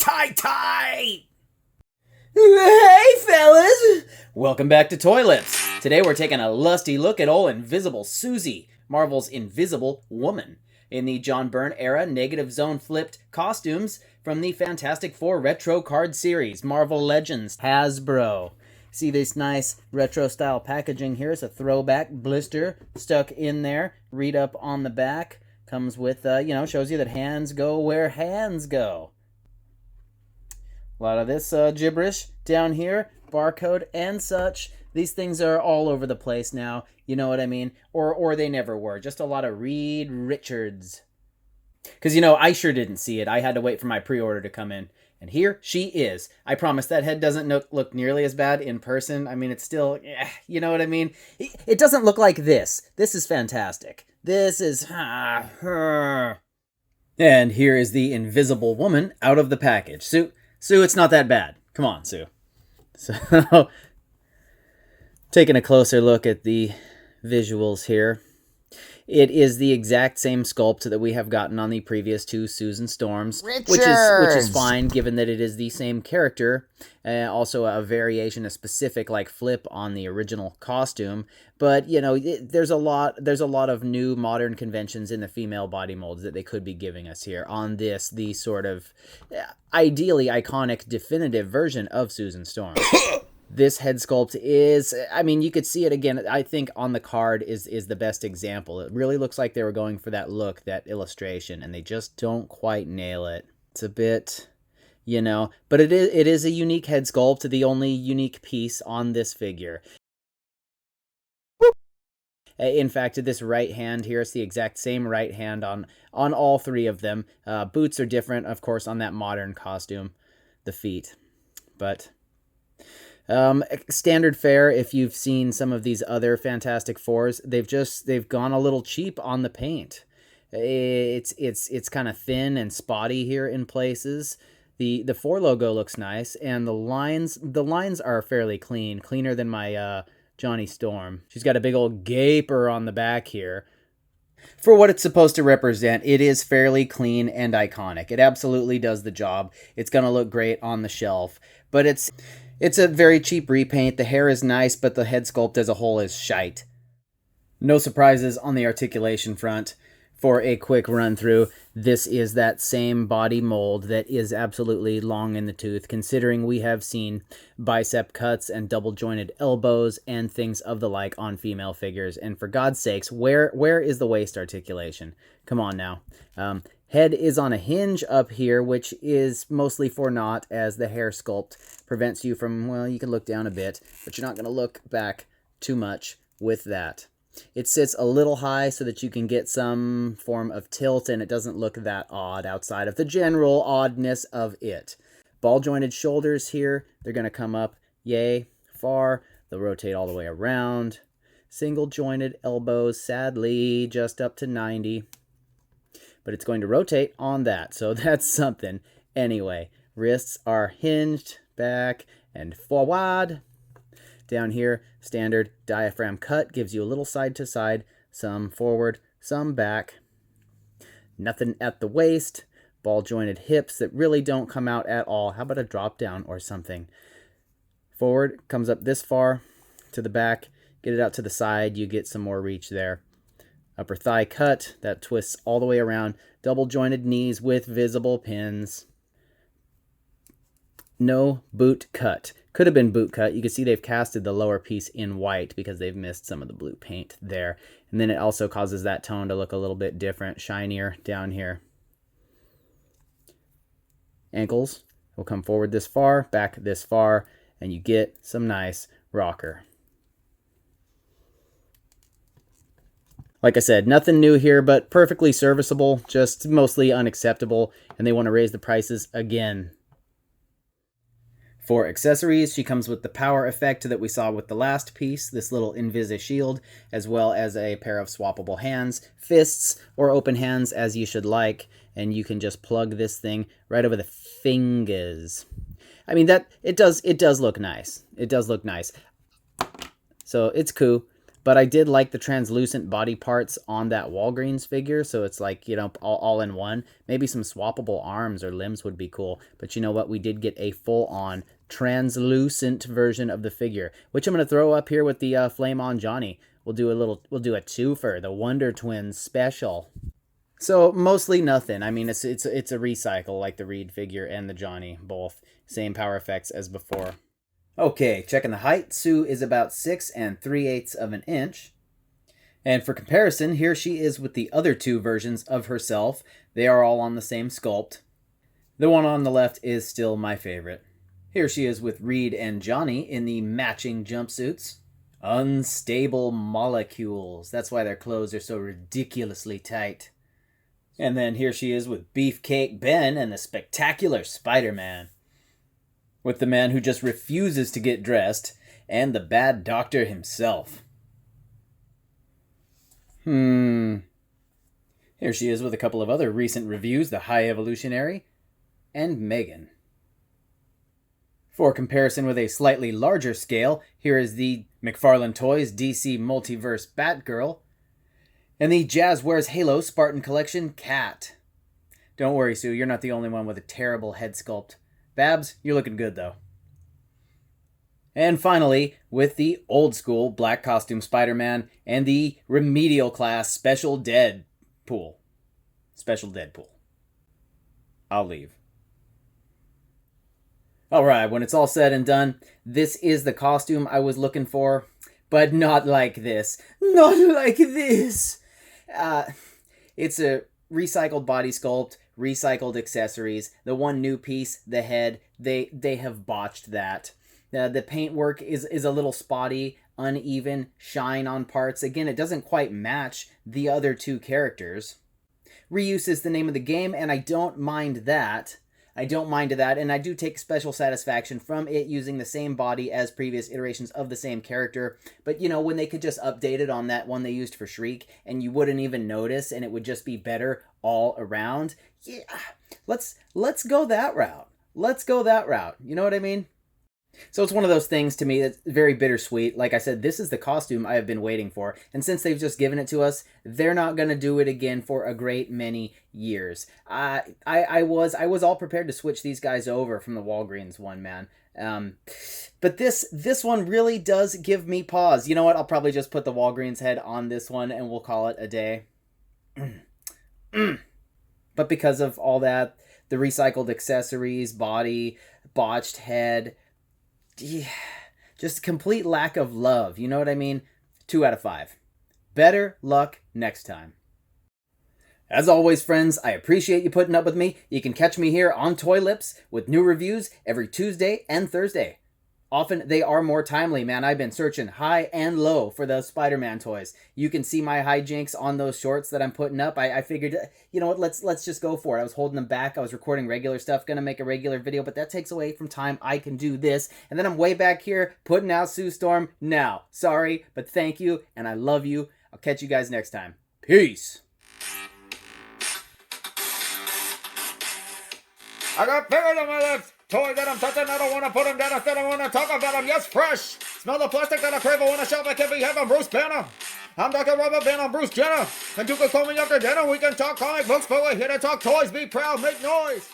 tight! Hey, fellas! Welcome back to Toilets. Today we're taking a lusty look at old Invisible Susie, Marvel's Invisible Woman, in the John Byrne era negative zone flipped costumes from the Fantastic Four retro card series, Marvel Legends, Hasbro. See this nice retro style packaging here? It's a throwback blister stuck in there. Read up on the back. Comes with, shows you that hands go where hands go. A lot of this gibberish down here, barcode and such. These things are all over the place now, you know what I mean? Or they never were. Just a lot of Reed Richards. Because, I sure didn't see it. I had to wait for my pre-order to come in. And here she is. I promise that head doesn't look nearly as bad in person. I mean, it's still, you know what I mean? It doesn't look like this. This is fantastic. This is... And here is the Invisible Woman out of the package. Sue, it's not that bad. Come on, Sue. So, taking a closer look at the visuals here. It is the exact same sculpt that we have gotten on the previous two Susan Storms, which is fine, given that it is the same character. Also, a variation, a specific flip on the original costume. But there's a lot of new modern conventions in the female body molds that they could be giving us here on this, the sort of ideally iconic, definitive version of Susan Storm. This head sculpt is, you could see it again, I think on the card is the best example. It really looks like they were going for that look, that illustration, and they just don't quite nail it. It's a bit, but it is a unique head sculpt, the only unique piece on this figure. In fact, this right hand here, it's the exact same right hand on all three of them. Boots are different, of course, on that modern costume, the feet, but... standard fare, if you've seen some of these other Fantastic Fours, they've gone a little cheap on the paint. It's kind of thin and spotty here in places. The Four logo looks nice, and the lines are fairly cleaner than my Johnny Storm. She's got a big old gaper on the back here. For what it's supposed to represent, it is fairly clean and iconic. It absolutely does the job. It's gonna look great on the shelf, but it's a very cheap repaint. The hair is nice, but the head sculpt as a whole is shite. No surprises on the articulation front. For a quick run through, this is that same body mold that is absolutely long in the tooth, considering we have seen bicep cuts and double jointed elbows and things of the like on female figures. And for God's sakes, where is the waist articulation? Come on now. Head is on a hinge up here, which is mostly for naught, as the hair sculpt prevents you from, you can look down a bit, but you're not going to look back too much with that. It sits a little high so that you can get some form of tilt, and it doesn't look that odd outside of the general oddness of it. Ball-jointed shoulders here, they're going to come up yay far. They'll rotate all the way around. Single-jointed elbows, sadly, just up to 90. But it's going to rotate on that, so that's something. Anyway, wrists are hinged back and forward. Down here, standard diaphragm cut gives you a little side to side, some forward, some back. Nothing at the waist. Ball jointed hips that really don't come out at all. How about a drop down or something? Forward comes up this far to the back. Get it out to the side, you get some more reach there. Upper thigh cut, that twists all the way around. Double jointed knees with visible pins. No boot cut. Could have been boot cut. You can see they've casted the lower piece in white because they've missed some of the blue paint there. And then it also causes that tone to look a little bit different, shinier down here. Ankles will come forward this far, back this far, and you get some nice rocker. Like I said, nothing new here, but perfectly serviceable, just mostly unacceptable, and they want to raise the prices again. For accessories, she comes with the power effect that we saw with the last piece, this little Invisi shield, as well as a pair of swappable hands, fists, or open hands as you should like, and you can just plug this thing right over the fingers. It does look nice. It does look nice. So it's cool. But I did like the translucent body parts on that Walgreens figure, so it's like, you know, all in one. Maybe some swappable arms or limbs would be cool. But you know what? We did get a full-on translucent version of the figure, which I'm going to throw up here with the Flame On Johnny. We'll do a twofer, the Wonder Twins special. So mostly nothing. I mean, it's a recycle, like the Reed figure and the Johnny, both same power effects as before. Okay, checking the height. Sue is about 6 3/8 of an inch. And for comparison, here she is with the other two versions of herself. They are all on the same sculpt. The one on the left is still my favorite. Here she is with Reed and Johnny in the matching jumpsuits. Unstable molecules. That's why their clothes are so ridiculously tight. And then here she is with Beefcake Ben and the Spectacular Spider-Man. With the man who just refuses to get dressed, and the bad doctor himself. Here she is with a couple of other recent reviews, the High Evolutionary and Megan. For comparison with a slightly larger scale, here is the McFarlane Toys DC Multiverse Batgirl and the Jazz Wears Halo Spartan Collection Cat. Don't worry, Sue, you're not the only one with a terrible head sculpt. Babs, you're looking good, though. And finally, with the old school black costume Spider-Man and the remedial class Special Deadpool. I'll leave. Alright, when it's all said and done, this is the costume I was looking for, but not like this. Not like this! It's a recycled body sculpt, recycled accessories. The one new piece, the head, they have botched that. The paintwork is a little spotty, uneven, shine on parts. Again, it doesn't quite match the other two characters. Reuse is the name of the game, and I don't mind that. And I do take special satisfaction from it using the same body as previous iterations of the same character. But, you know, when they could just update it on that one they used for Shriek, and you wouldn't even notice, and it would just be better all around. Yeah, let's go that route. You know what I mean? So it's one of those things to me that's very bittersweet. Like I said, this is the costume I have been waiting for. And since they've just given it to us, they're not going to do it again for a great many years. I was all prepared to switch these guys over from the Walgreens one, man. But this one really does give me pause. You know what? I'll probably just put the Walgreens head on this one and we'll call it a day. But because of all that, the recycled accessories, body, botched head, just complete lack of love. You know what I mean? 2 out of 5. Better luck next time. As always, friends, I appreciate you putting up with me. You can catch me here on Toy Lips with new reviews every Tuesday and Thursday. Often they are more timely, man. I've been searching high and low for those Spider-Man toys. You can see my hijinks on those shorts that I'm putting up. I figured, you know what, let's just go for it. I was holding them back. I was recording regular stuff, gonna make a regular video, but that takes away from time I can do this. And then I'm way back here putting out Sue Storm now. Sorry, but thank you, and I love you. I'll catch you guys next time. Peace. I got fingers on my lips. Toys that I'm touching, I don't want to put them down. Instead, I want to talk about them. Yes, fresh. Smell the plastic that I crave. I want to shop. I can't be having Bruce Banner. I'm Dr. Rubber Band. I'm Bruce Jenner. And you can call me after dinner. We can talk comic books, but we're here to talk toys. Be proud, make noise.